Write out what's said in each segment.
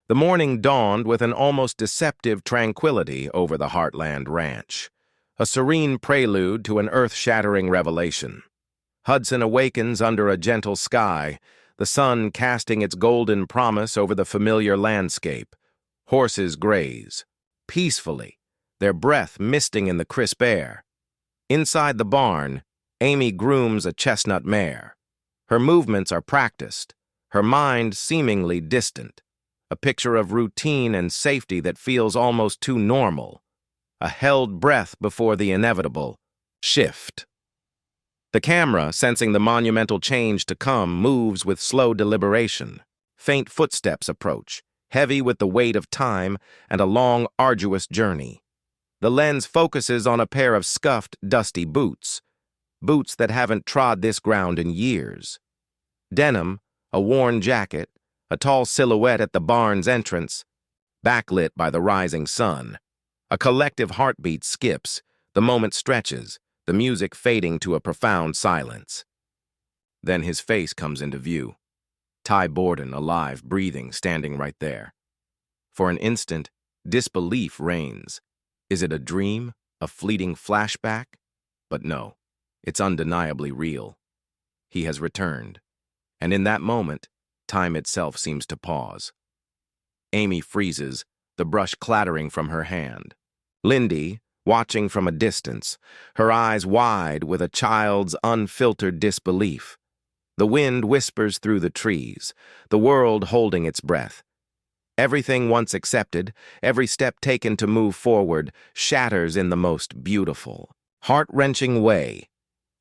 The morning dawned with an almost deceptive tranquility over the Heartland ranch, a serene prelude to an earth-shattering revelation. Hudson awakens under a gentle sky, the sun casting its golden promise over the familiar landscape. Horses graze, peacefully, their breath misting in the crisp air. Inside the barn, Amy grooms a chestnut mare. Her movements are practiced, her mind seemingly distant, a picture of routine and safety that feels almost too normal, a held breath before the inevitable shift. The camera, sensing the monumental change to come, moves with slow deliberation. Faint footsteps approach, heavy with the weight of time and a long, arduous journey. The lens focuses on a pair of scuffed, dusty boots that haven't trod this ground in years. Denim, a worn jacket, a tall silhouette at the barn's entrance, backlit by the rising sun. A collective heartbeat skips, the moment stretches, the music fading to a profound silence. Then his face comes into view. Ty Borden, alive, breathing, standing right there. For an instant, disbelief reigns. Is it a dream, a fleeting flashback? But no, it's undeniably real. He has returned, and in that moment, time itself seems to pause. Amy freezes, the brush clattering from her hand. Lindy, watching from a distance, her eyes wide with a child's unfiltered disbelief. The wind whispers through the trees, the world holding its breath. Everything once accepted, every step taken to move forward, shatters in the most beautiful, heart-wrenching way.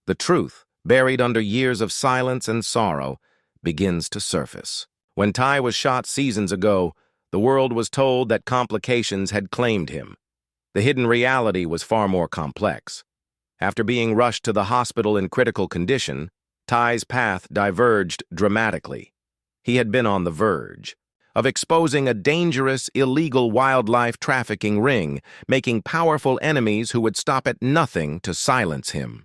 The truth, buried under years of silence and sorrow, begins to surface. When Ty was shot seasons ago, the world was told that complications had claimed him. The hidden reality was far more complex. After being rushed to the hospital in critical condition, Ty's path diverged dramatically. He had been on the verge of exposing a dangerous, illegal wildlife trafficking ring, making powerful enemies who would stop at nothing to silence him.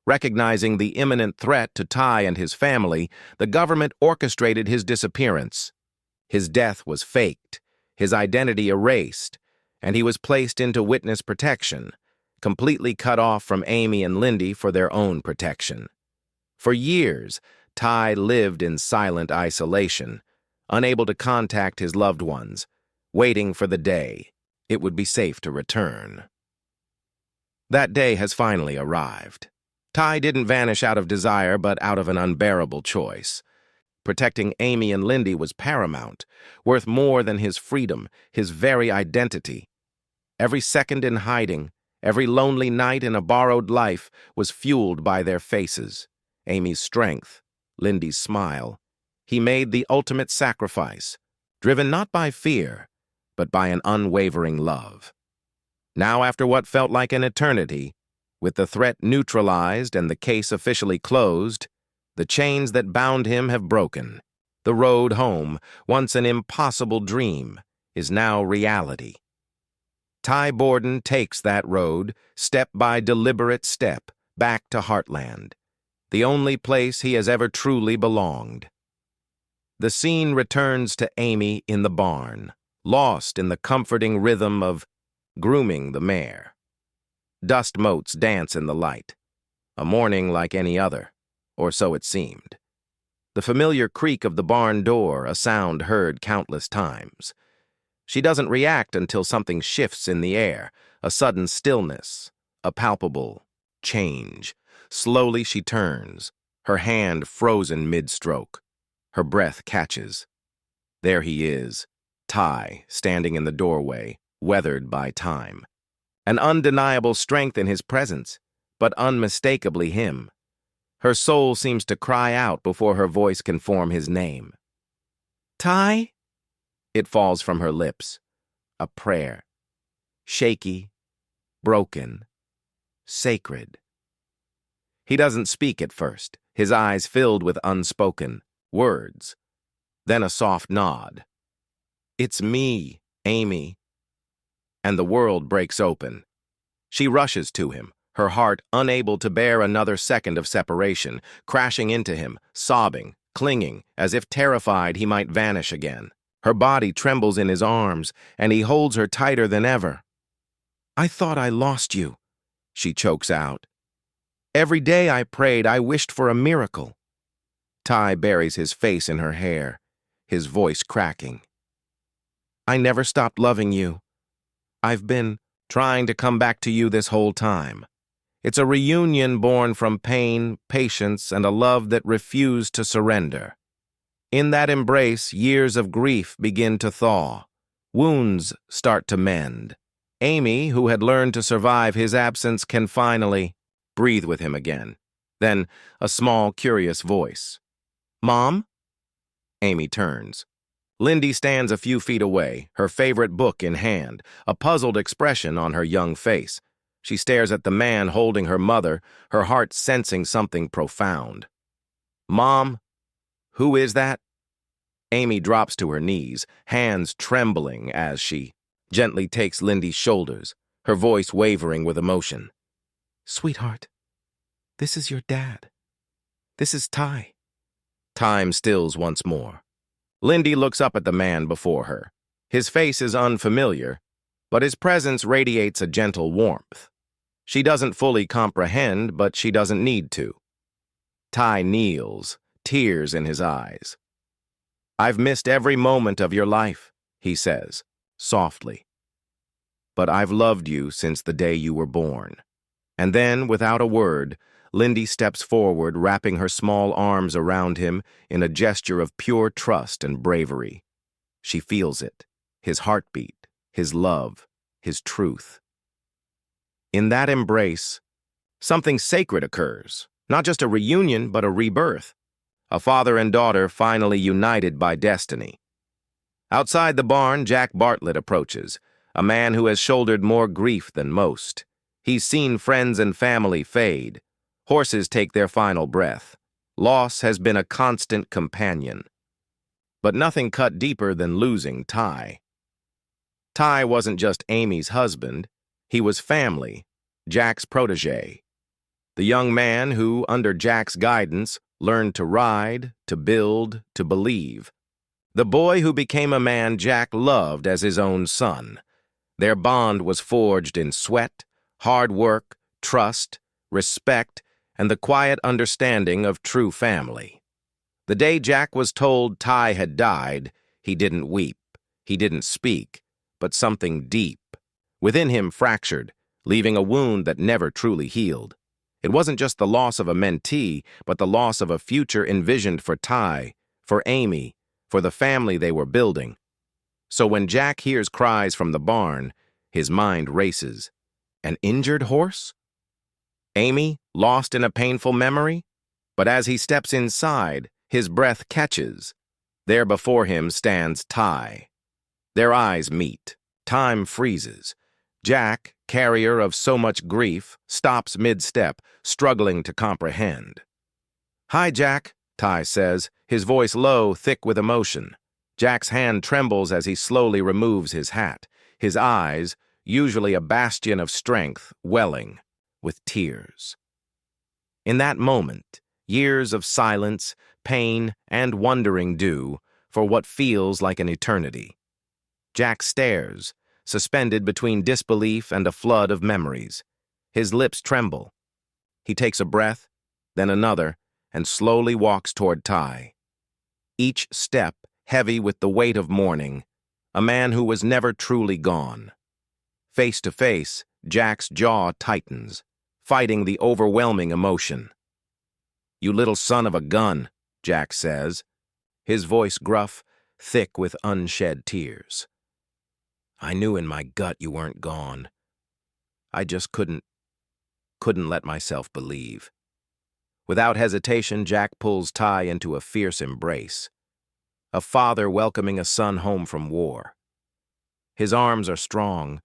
Recognizing the imminent threat to Ty and his family, the government orchestrated his disappearance. His death was faked, his identity erased, and he was placed into witness protection, completely cut off from Amy and Lindy for their own protection. For years, Ty lived in silent isolation, unable to contact his loved ones, waiting for the day it would be safe to return. That day has finally arrived. Ty didn't vanish out of desire, but out of an unbearable choice. Protecting Amy and Lindy was paramount, worth more than his freedom, his very identity. Every second in hiding, every lonely night in a borrowed life was fueled by their faces. Amy's strength, Lindy's smile. He made the ultimate sacrifice, driven not by fear, but by an unwavering love. Now, after what felt like an eternity, with the threat neutralized and the case officially closed, the chains that bound him have broken. The road home, once an impossible dream, is now reality. Ty Borden takes that road, step by deliberate step, back to Heartland, the only place he has ever truly belonged. The scene returns to Amy in the barn, lost in the comforting rhythm of grooming the mare. Dust motes dance in the light. A morning like any other, or so it seemed. The familiar creak of the barn door, a sound heard countless times. She doesn't react until something shifts in the air, a sudden stillness, a palpable change. Slowly she turns, her hand frozen mid-stroke. Her breath catches. There he is, Ty, standing in the doorway, weathered by time. An undeniable strength in his presence, but unmistakably him. Her soul seems to cry out before her voice can form his name. Ty? It falls from her lips. A prayer. Shaky, broken, sacred. He doesn't speak at first, his eyes filled with unspoken words. Then a soft nod. It's me, Amy. And the world breaks open. She rushes to him, her heart unable to bear another second of separation, crashing into him, sobbing, clinging, as if terrified he might vanish again. Her body trembles in his arms, and he holds her tighter than ever. "I thought I lost you," she chokes out. "Every day I prayed, I wished for a miracle." Ty buries his face in her hair, his voice cracking. "I never stopped loving you. I've been trying to come back to you this whole time. It's a reunion born from pain, patience, and a love that refused to surrender. In that embrace, years of grief begin to thaw. Wounds start to mend. Amy, who had learned to survive his absence, can finally breathe with him again. Then a small, curious voice. "Mom?" Amy turns. Lindy stands a few feet away, her favorite book in hand, a puzzled expression on her young face. She stares at the man holding her mother, her heart sensing something profound. "Mom, who is that?" Amy drops to her knees, hands trembling as she gently takes Lindy's shoulders, her voice wavering with emotion. "Sweetheart, this is your dad. This is Ty." Time stills once more. Lindy looks up at the man before her. His face is unfamiliar, but his presence radiates a gentle warmth. She doesn't fully comprehend, but she doesn't need to. Ty kneels, tears in his eyes. "I've missed every moment of your life," he says, softly. "But I've loved you since the day you were born." And then, without a word, Lindy steps forward, wrapping her small arms around him in a gesture of pure trust and bravery. She feels it, his heartbeat, his love, his truth. In that embrace, something sacred occurs, not just a reunion, but a rebirth. A father and daughter finally united by destiny. Outside the barn, Jack Bartlett approaches, a man who has shouldered more grief than most. He's seen friends and family fade. Horses take their final breath. Loss has been a constant companion. But nothing cut deeper than losing Ty. Ty wasn't just Amy's husband. He was family, Jack's protege. The young man who, under Jack's guidance, learned to ride, to build, to believe. The boy who became a man Jack loved as his own son. Their bond was forged in sweat, hard work, trust, respect, and the quiet understanding of true family. The day Jack was told Ty had died, he didn't weep, he didn't speak, but something deep within him fractured, leaving a wound that never truly healed. It wasn't just the loss of a mentee, but the loss of a future envisioned for Ty, for Amy, for the family they were building. So when Jack hears cries from the barn, his mind races. An injured horse? Amy, lost in a painful memory? But as he steps inside, his breath catches. There before him stands Ty. Their eyes meet. Time freezes. Jack, carrier of so much grief, stops mid-step, struggling to comprehend. "Hi, Jack," Ty says, his voice low, thick with emotion. Jack's hand trembles as he slowly removes his hat, his eyes, usually a bastion of strength, welling with tears. In that moment, years of silence, pain, and wondering do for what feels like an eternity. Jack stares, suspended between disbelief and a flood of memories. His lips tremble. He takes a breath, then another, and slowly walks toward Ty. Each step heavy with the weight of mourning, a man who was never truly gone. Face to face, Jack's jaw tightens, fighting the overwhelming emotion. "You little son of a gun," Jack says, his voice gruff, thick with unshed tears. "I knew in my gut you weren't gone. I just couldn't let myself believe." Without hesitation, Jack pulls Ty into a fierce embrace. A father welcoming a son home from war. His arms are strong,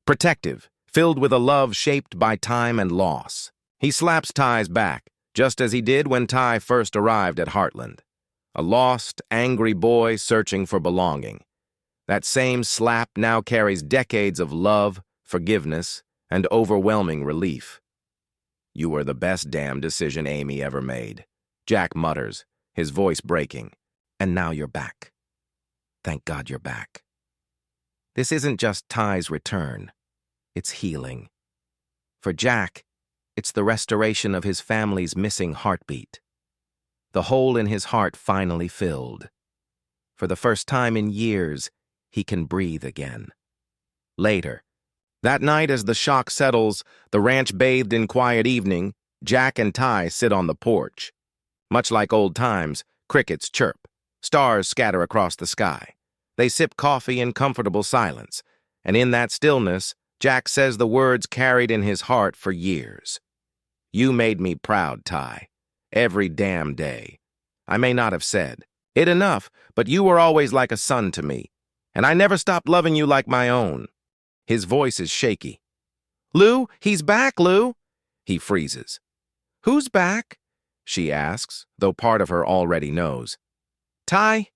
protective, filled with a love shaped by time and loss. He slaps Ty's back, just as he did when Ty first arrived at Heartland. A lost, angry boy searching for belonging. That same slap now carries decades of love, forgiveness, and overwhelming relief. "You were the best damn decision Amy ever made," Jack mutters, his voice breaking. "And now you're back." Thank God you're back. This isn't just Ty's return. It's healing. For Jack, it's the restoration of his family's missing heartbeat. The hole in his heart finally filled. For the first time in years, he can breathe again. Later, that night as the shock settles, the ranch bathed in quiet evening, Jack and Ty sit on the porch. Much like old times, crickets chirp. Stars scatter across the sky. They sip coffee in comfortable silence, and in that stillness, Jack says the words carried in his heart for years. You made me proud, Ty. Every damn day. I may not have said it enough, but you were always like a son to me, and I never stopped loving you like my own. His voice is shaky. Lou, he's back, Lou. He freezes. Who's back? She asks, though part of her already knows. Ty?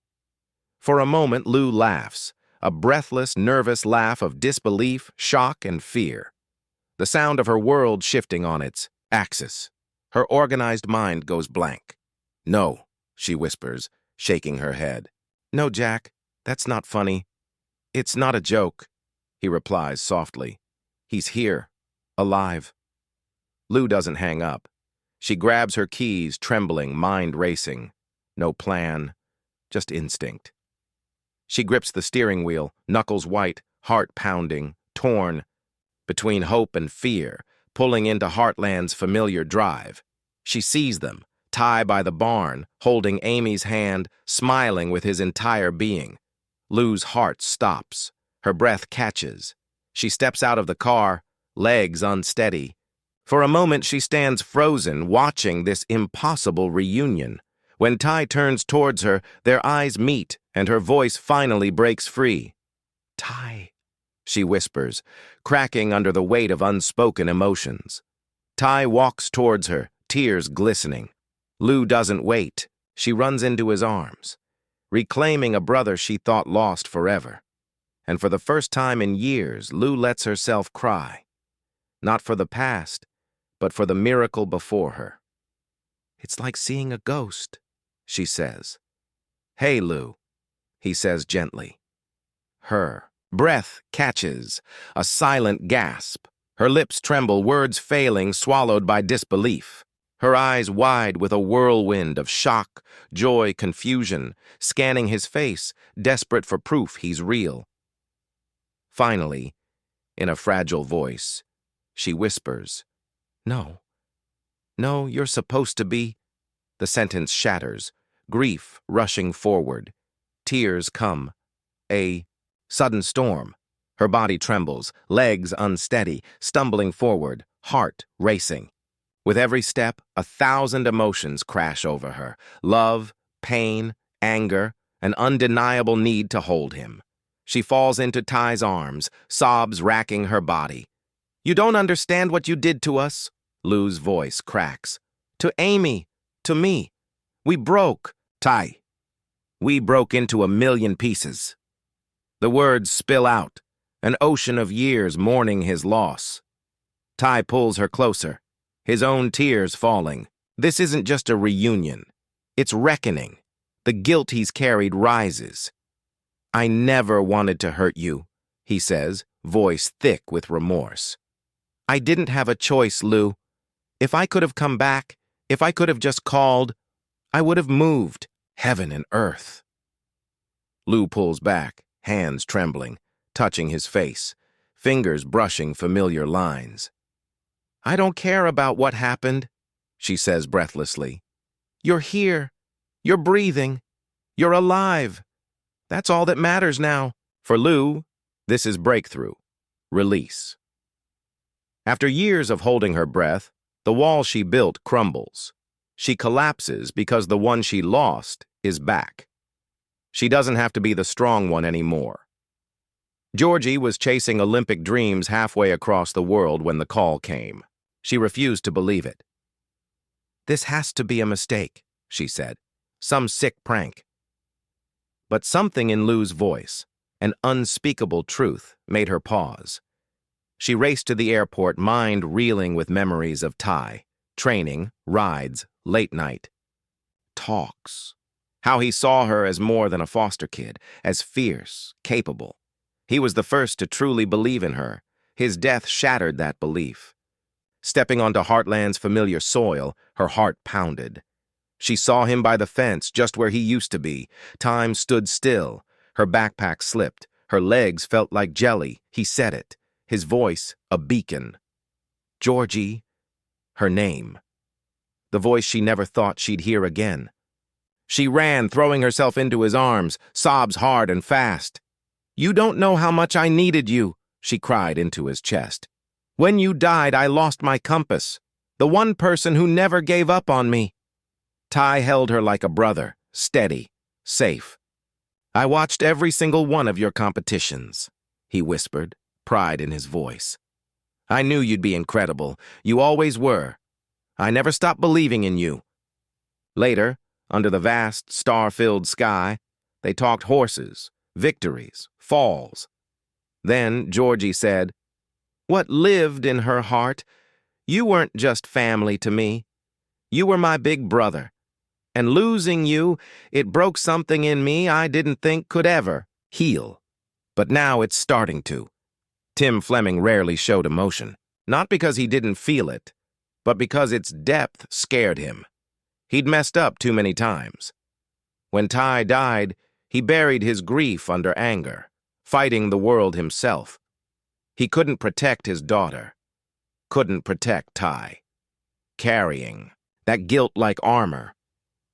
For a moment, Lou laughs, a breathless, nervous laugh of disbelief, shock, and fear. The sound of her world shifting on its axis. Her organized mind goes blank. No, she whispers, shaking her head. No, Jack, that's not funny. It's not a joke, he replies softly. He's here, alive. Lou doesn't hang up. She grabs her keys, trembling, mind racing. No plan, just instinct. She grips the steering wheel, knuckles white, heart pounding, torn, between hope and fear, pulling into Heartland's familiar drive. She sees them, Ty by the barn, holding Amy's hand, smiling with his entire being. Lou's heart stops. Her breath catches. She steps out of the car, legs unsteady. For a moment she stands frozen, watching this impossible reunion. When Ty turns towards her, their eyes meet, and her voice finally breaks free. Ty, she whispers, cracking under the weight of unspoken emotions. Ty walks towards her, tears glistening. Lou doesn't wait. She runs into his arms, reclaiming a brother she thought lost forever. And for the first time in years, Lou lets herself cry. Not for the past, but for the miracle before her. It's like seeing a ghost, she says. Hey, Lou, he says gently. Her breath catches, a silent gasp. Her lips tremble, words failing, swallowed by disbelief. Her eyes wide with a whirlwind of shock, joy, confusion, scanning his face, desperate for proof he's real. Finally, in a fragile voice, she whispers, No, you're supposed to be. The sentence shatters, grief rushing forward. Tears come. A sudden storm. Her body trembles, legs unsteady, stumbling forward, heart racing. With every step, 1,000 emotions crash over her. Love, pain, anger, an undeniable need to hold him. She falls into Ty's arms, sobs racking her body. You don't understand what you did to us, Lou's voice cracks. To Amy, to me. We broke, Ty. We broke into 1,000,000 pieces. The words spill out, an ocean of years mourning his loss. Ty pulls her closer, his own tears falling. This isn't just a reunion. It's reckoning. The guilt he's carried rises. I never wanted to hurt you, he says, voice thick with remorse. I didn't have a choice, Lou. If I could have come back, if I could have just called, I would have moved heaven and earth. Lou pulls back, hands trembling, touching his face, fingers brushing familiar lines. I don't care about what happened, she says breathlessly. You're here. You're breathing. You're alive. That's all that matters now. For Lou, this is breakthrough, release. After years of holding her breath, the wall she built crumbles. She collapses because the one she lost is back. She doesn't have to be the strong one anymore. Georgie was chasing Olympic dreams halfway across the world when the call came. She refused to believe it. This has to be a mistake, she said. Some sick prank. But something in Lou's voice, an unspeakable truth, made her pause. She raced to the airport, mind reeling with memories of Ty, training, rides, late night. Talks. How he saw her as more than a foster kid, as fierce, capable. He was the first to truly believe in her. His death shattered that belief. Stepping onto Heartland's familiar soil, her heart pounded. She saw him by the fence, just where he used to be. Time stood still. Her backpack slipped. Her legs felt like jelly. He said it. His voice, a beacon. Georgie, her name. The voice she never thought she'd hear again. She ran, throwing herself into his arms, sobs hard and fast. "You don't know how much I needed you," she cried into his chest. "When you died, I lost my compass. The one person who never gave up on me." Ty held her like a brother, steady, safe. "I watched every single one of your competitions," he whispered, pride in his voice. "I knew you'd be incredible. You always were. I never stopped believing in you." Later, under the vast, star-filled sky, they talked horses, victories, falls. Then Georgie said, "What lived in her heart? You weren't just family to me. You were my big brother. And losing you, it broke something in me I didn't think could ever heal. But now it's starting to." Tim Fleming rarely showed emotion, not because he didn't feel it, but because its depth scared him. He'd messed up too many times. When Ty died, he buried his grief under anger, fighting the world himself. He couldn't protect his daughter, couldn't protect Ty. Carrying that guilt like armor.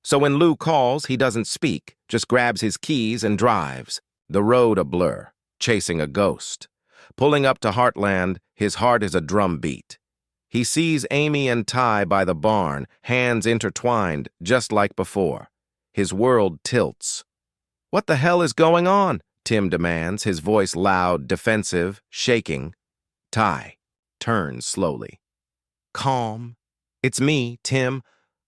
So when Lou calls, he doesn't speak, just grabs his keys and drives. The road a blur, chasing a ghost. Pulling up to Heartland, his heart is a drum beat. He sees Amy and Ty by the barn, hands intertwined, just like before. His world tilts. "What the hell is going on?" Tim demands, his voice loud, defensive, shaking. Ty turns slowly. Calm. "It's me, Tim.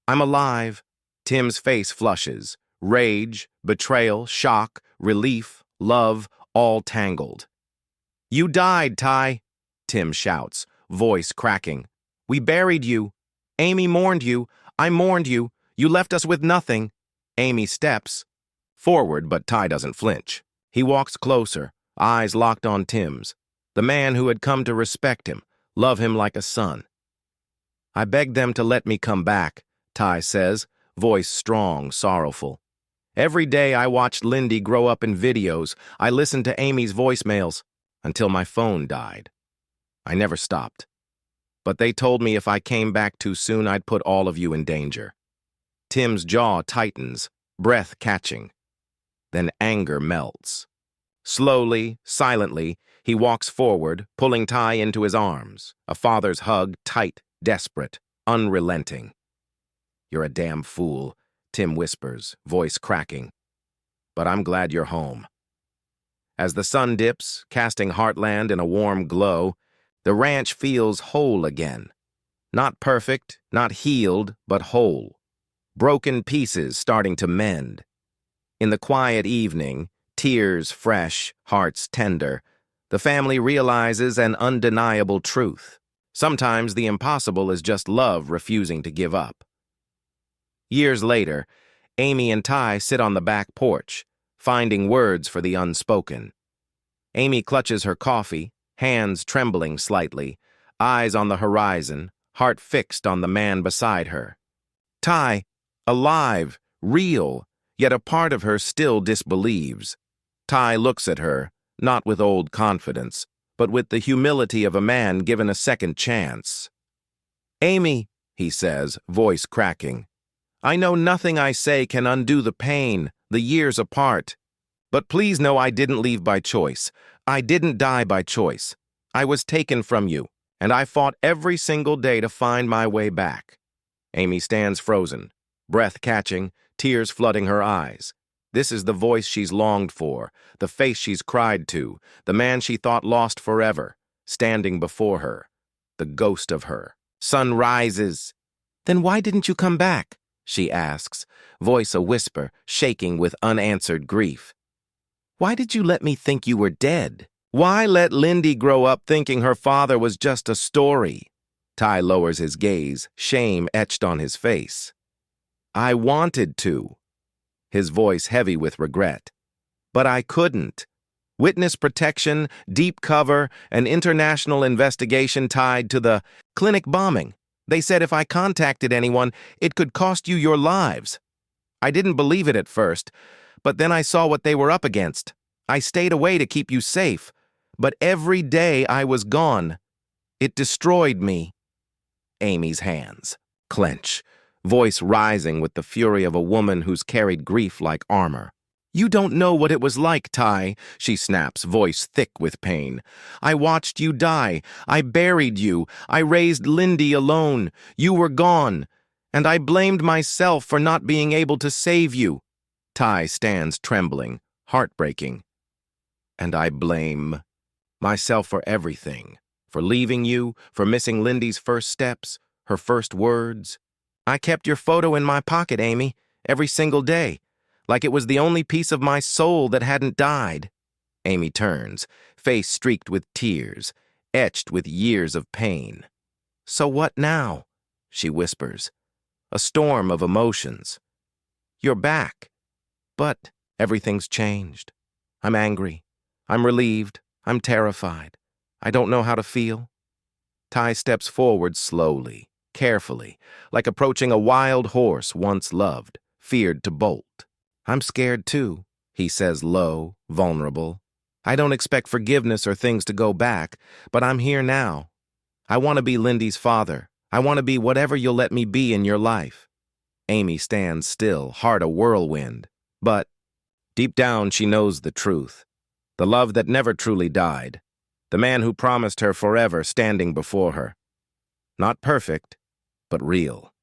I'm alive." Tim's face flushes. Rage, betrayal, shock, relief, love, all tangled. "You died, Ty," Tim shouts, voice cracking. "We buried you. Amy mourned you. I mourned you. You left us with nothing." Amy steps forward, but Ty doesn't flinch. He walks closer, eyes locked on Tim's, the man who had come to respect him, love him like a son. "I begged them to let me come back," Ty says, voice strong, sorrowful. "Every day I watched Lindy grow up in videos. I listened to Amy's voicemails until my phone died. I never stopped. But they told me if I came back too soon, I'd put all of you in danger." Tim's jaw tightens, breath catching. Then anger melts. Slowly, silently, he walks forward, pulling Ty into his arms, a father's hug, tight, desperate, unrelenting. "You're a damn fool," Tim whispers, voice cracking. "But I'm glad you're home." As the sun dips, casting Heartland in a warm glow, the ranch feels whole again. Not perfect, not healed, but whole. Broken pieces starting to mend. In the quiet evening, tears fresh, hearts tender, the family realizes an undeniable truth. Sometimes the impossible is just love refusing to give up. Years later, Amy and Ty sit on the back porch, finding words for the unspoken. Amy clutches her coffee, hands trembling slightly, eyes on the horizon, heart fixed on the man beside her. Ty, alive, real, yet a part of her still disbelieves. Ty looks at her, not with old confidence, but with the humility of a man given a second chance. "Amy," he says, voice cracking, "I know nothing I say can undo the pain, the years apart. But please know I didn't leave by choice. I didn't die by choice. I was taken from you, and I fought every single day to find my way back." Amy stands frozen, breath catching, tears flooding her eyes. This is the voice she's longed for, the face she's cried to, the man she thought lost forever, standing before her, the ghost of her. Sun rises. "Then why didn't you come back?" she asks, voice a whisper, shaking with unanswered grief. "Why did you let me think you were dead? Why let Lindy grow up thinking her father was just a story?" Ty lowers his gaze, shame etched on his face. "I wanted to." his voice heavy with regret. But I couldn't. Witness protection, deep cover, an international investigation tied to the clinic bombing. They said if I contacted anyone, it could cost you your lives. I didn't believe it at first, but then I saw what they were up against. I stayed away to keep you safe, but every day I was gone, it destroyed me. Amy's hands clench, voice rising with the fury of a woman who's carried grief like armor. You don't know what it was like, Ty, she snaps, voice thick with pain. I watched you die. I buried you. I raised Lindy alone. You were gone. And I blamed myself for not being able to save you. Ty stands trembling, heartbreaking. And I blame myself for everything. For leaving you, for missing Lindy's first steps, her first words. I kept your photo in my pocket, Amy, every single day. Like it was the only piece of my soul that hadn't died. Amy turns, face streaked with tears, etched with years of pain. So what now? She whispers. A storm of emotions. You're back. But everything's changed. I'm angry. I'm relieved. I'm terrified. I don't know how to feel. Ty steps forward slowly, carefully, like approaching a wild horse once loved, feared to bolt. I'm scared too, he says low, vulnerable. I don't expect forgiveness or things to go back, but I'm here now. I want to be Lindy's father. I want to be whatever you'll let me be in your life. Amy stands still, heart a whirlwind. But deep down she knows the truth. The love that never truly died. The man who promised her forever standing before her. Not perfect, but real.